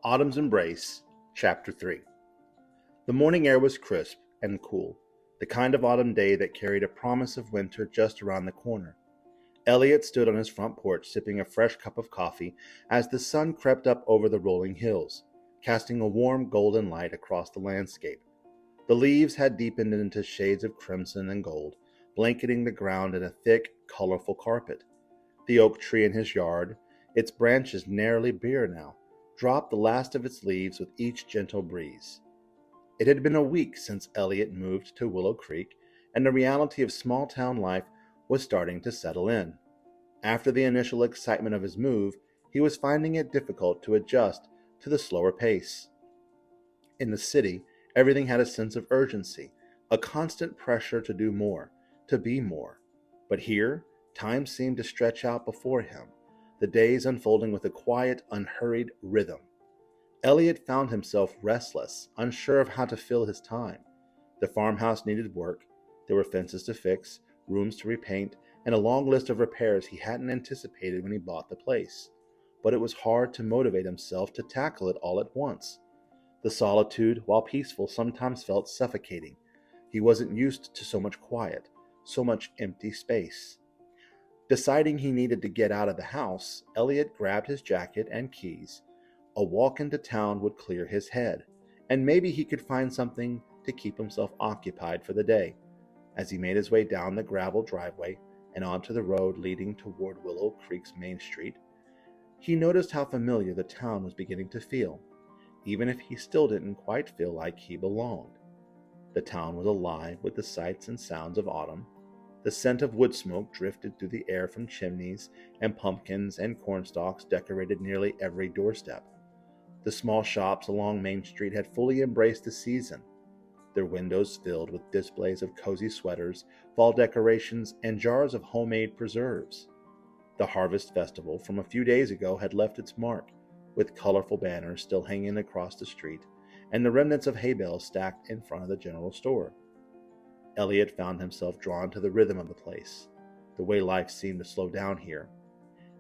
Autumn's Embrace, Chapter 3. The morning air was crisp and cool, the kind of autumn day that carried a promise of winter just around the corner. Elliot stood on his front porch sipping a fresh cup of coffee as the sun crept up over the rolling hills, casting a warm golden light across the landscape. The leaves had deepened into shades of crimson and gold, blanketing the ground in a thick, colorful carpet. The oak tree in his yard, its branches nearly bare now, dropped the last of its leaves with each gentle breeze. It had been a week since Elliot moved to Willow Creek, and the reality of small-town life was starting to settle in. After the initial excitement of his move, he was finding it difficult to adjust to the slower pace. In the city, everything had a sense of urgency, a constant pressure to do more, to be more. But here, time seemed to stretch out before him, the days unfolding with a quiet, unhurried rhythm. Elliot found himself restless, unsure of how to fill his time. The farmhouse needed work. There were fences to fix, rooms to repaint, and a long list of repairs he hadn't anticipated when he bought the place. But it was hard to motivate himself to tackle it all at once. The solitude, while peaceful, sometimes felt suffocating. He wasn't used to so much quiet, so much empty space. Deciding he needed to get out of the house, Elliot grabbed his jacket and keys. A walk into town would clear his head, and maybe he could find something to keep himself occupied for the day. As he made his way down the gravel driveway and onto the road leading toward Willow Creek's main street, he noticed how familiar the town was beginning to feel, even if he still didn't quite feel like he belonged. The town was alive with the sights and sounds of autumn. The scent of wood smoke drifted through the air from chimneys, and pumpkins and cornstalks decorated nearly every doorstep. The small shops along Main Street had fully embraced the season, their windows filled with displays of cozy sweaters, fall decorations, and jars of homemade preserves. The Harvest Festival from a few days ago had left its mark, with colorful banners still hanging across the street, and the remnants of hay bales stacked in front of the general store. Elliot found himself drawn to the rhythm of the place, the way life seemed to slow down here.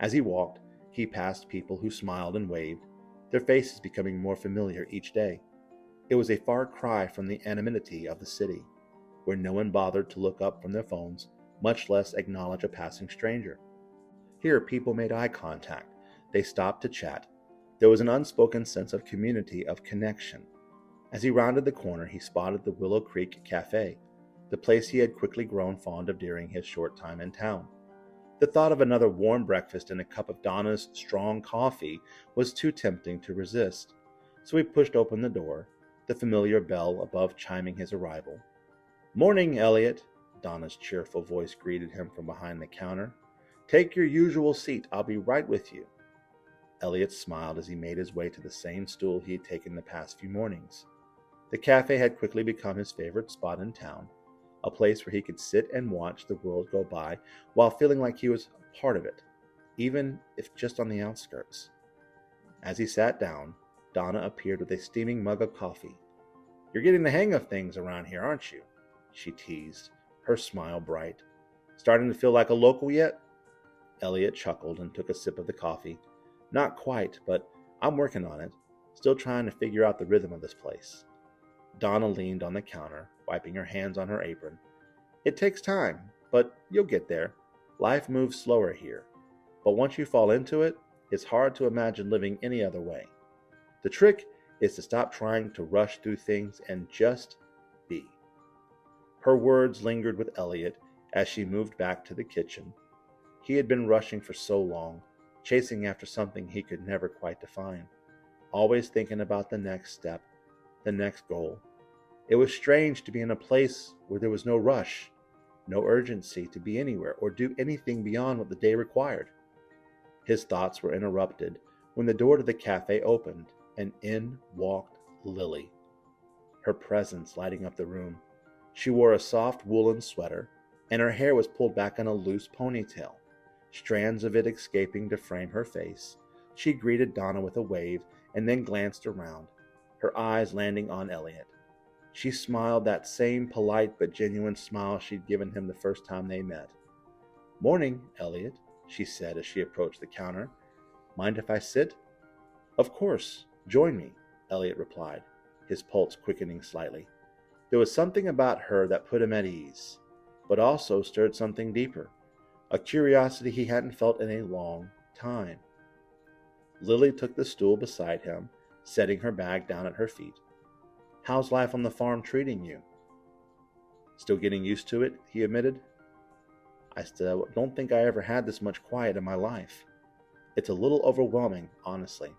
As he walked, he passed people who smiled and waved, their faces becoming more familiar each day. It was a far cry from the anonymity of the city, where no one bothered to look up from their phones, much less acknowledge a passing stranger. Here, people made eye contact. They stopped to chat. There was an unspoken sense of community, of connection. As he rounded the corner, he spotted the Willow Creek Cafe, the place he had quickly grown fond of during his short time in town. The thought of another warm breakfast and a cup of Donna's strong coffee was too tempting to resist, so he pushed open the door, the familiar bell above chiming his arrival. "Morning, Elliot," Donna's cheerful voice greeted him from behind the counter. "Take your usual seat. I'll be right with you." Elliot smiled as he made his way to the same stool he had taken the past few mornings. The cafe had quickly become his favorite spot in town, a place where he could sit and watch the world go by while feeling like he was a part of it, even if just on the outskirts. As he sat down, Donna appeared with a steaming mug of coffee. "You're getting the hang of things around here, aren't you?" she teased, her smile bright. "Starting to feel like a local yet?" Elliot chuckled and took a sip of the coffee. "Not quite, but I'm working on it, still trying to figure out the rhythm of this place." Donna leaned on the counter, wiping her hands on her apron. "It takes time, but you'll get there. Life moves slower here. But once you fall into it, it's hard to imagine living any other way. The trick is to stop trying to rush through things and just be." Her words lingered with Elliot as she moved back to the kitchen. He had been rushing for so long, chasing after something he could never quite define, always thinking about the next step, the next goal. It was strange to be in a place where there was no rush, no urgency to be anywhere or do anything beyond what the day required. His thoughts were interrupted when the door to the cafe opened, and in walked Lily, her presence lighting up the room. She wore a soft woolen sweater, and her hair was pulled back in a loose ponytail, strands of it escaping to frame her face. She greeted Donna with a wave and then glanced around, her eyes landing on Elliot. She smiled that same polite but genuine smile she'd given him the first time they met. "Morning, Elliot," she said as she approached the counter. "Mind if I sit?" "Of course." "Join me," Elliot replied, his pulse quickening slightly. There was something about her that put him at ease, but also stirred something deeper, a curiosity he hadn't felt in a long time. Lily took the stool beside him, setting her bag down at her feet. "How's life on the farm treating you?" "Still getting used to it," he admitted. "I still don't think I ever had this much quiet in my life. It's a little overwhelming, honestly."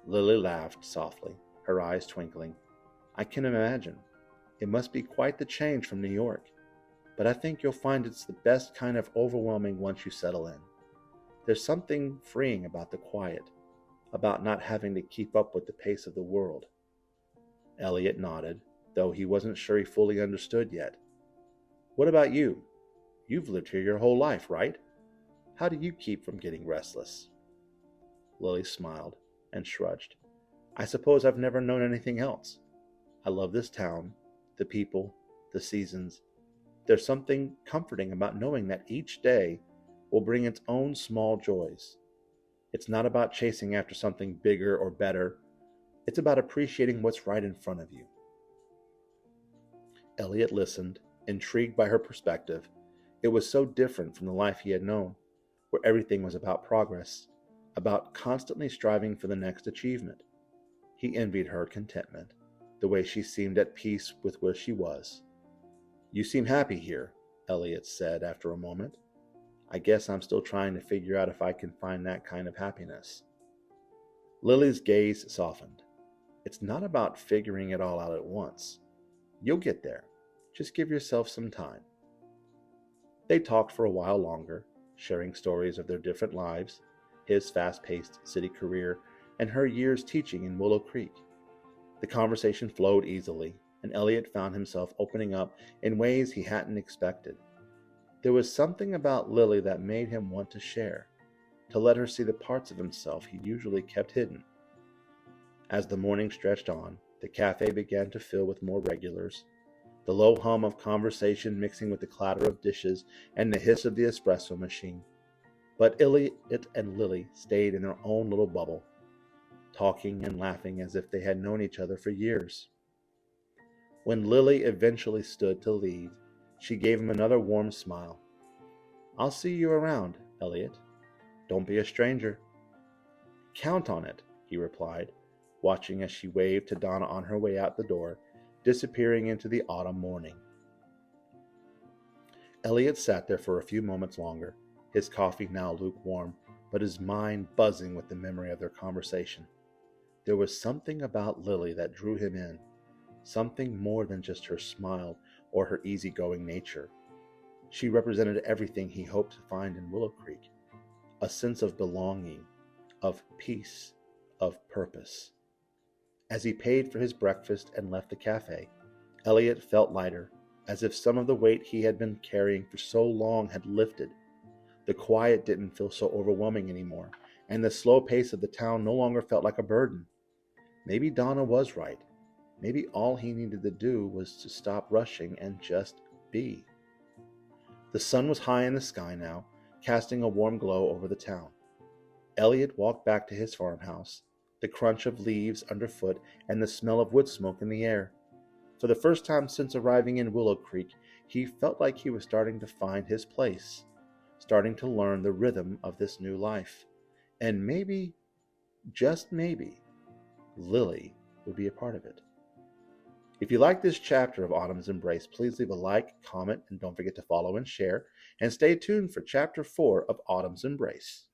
Lily laughed softly, her eyes twinkling. "I can imagine. It must be quite the change from New York, but I think you'll find it's the best kind of overwhelming once you settle in. There's something freeing about the quiet, about not having to keep up with the pace of the world." Elliot nodded, though he wasn't sure he fully understood yet. "What about you? You've lived here your whole life, right? How do you keep from getting restless?" Lily smiled and shrugged. "I suppose I've never known anything else. I love this town, the people, the seasons. There's something comforting about knowing that each day will bring its own small joys. It's not about chasing after something bigger or better. It's about appreciating what's right in front of you." Elliot listened, intrigued by her perspective. It was so different from the life he had known, where everything was about progress, about constantly striving for the next achievement. He envied her contentment, the way she seemed at peace with where she was. "You seem happy here," Elliot said after a moment. "I guess I'm still trying to figure out if I can find that kind of happiness." Lily's gaze softened. "It's not about figuring it all out at once. You'll get there. Just give yourself some time." They talked for a while longer, sharing stories of their different lives, his fast-paced city career, and her years teaching in Willow Creek. The conversation flowed easily, and Elliot found himself opening up in ways he hadn't expected. There was something about Lily that made him want to share, to let her see the parts of himself he usually kept hidden. As the morning stretched on, the cafe began to fill with more regulars, the low hum of conversation mixing with the clatter of dishes and the hiss of the espresso machine. But Elliot and Lily stayed in their own little bubble, talking and laughing as if they had known each other for years. When Lily eventually stood to leave, she gave him another warm smile. "I'll see you around, Elliot. Don't be a stranger." "Count on it," he replied, watching as she waved to Donna on her way out the door, disappearing into the autumn morning. Elliot sat there for a few moments longer, his coffee now lukewarm, but his mind buzzing with the memory of their conversation. There was something about Lily that drew him in, something more than just her smile or her easygoing nature. She represented everything he hoped to find in Willow Creek, a sense of belonging, of peace, of purpose. As he paid for his breakfast and left the cafe, Elliot felt lighter, as if some of the weight he had been carrying for so long had lifted. The quiet didn't feel so overwhelming anymore, and the slow pace of the town no longer felt like a burden. Maybe Donna was right. Maybe all he needed to do was to stop rushing and just be. The sun was high in the sky now, casting a warm glow over the town. Elliot walked back to his farmhouse, the crunch of leaves underfoot and the smell of wood smoke in the air. For the first time since arriving in Willow Creek, he felt like he was starting to find his place, starting to learn the rhythm of this new life. And maybe, just maybe, Lily would be a part of it. If you like this chapter of Autumn's Embrace, please leave a like, comment, and don't forget to follow and share. And stay tuned for Chapter 4 of Autumn's Embrace.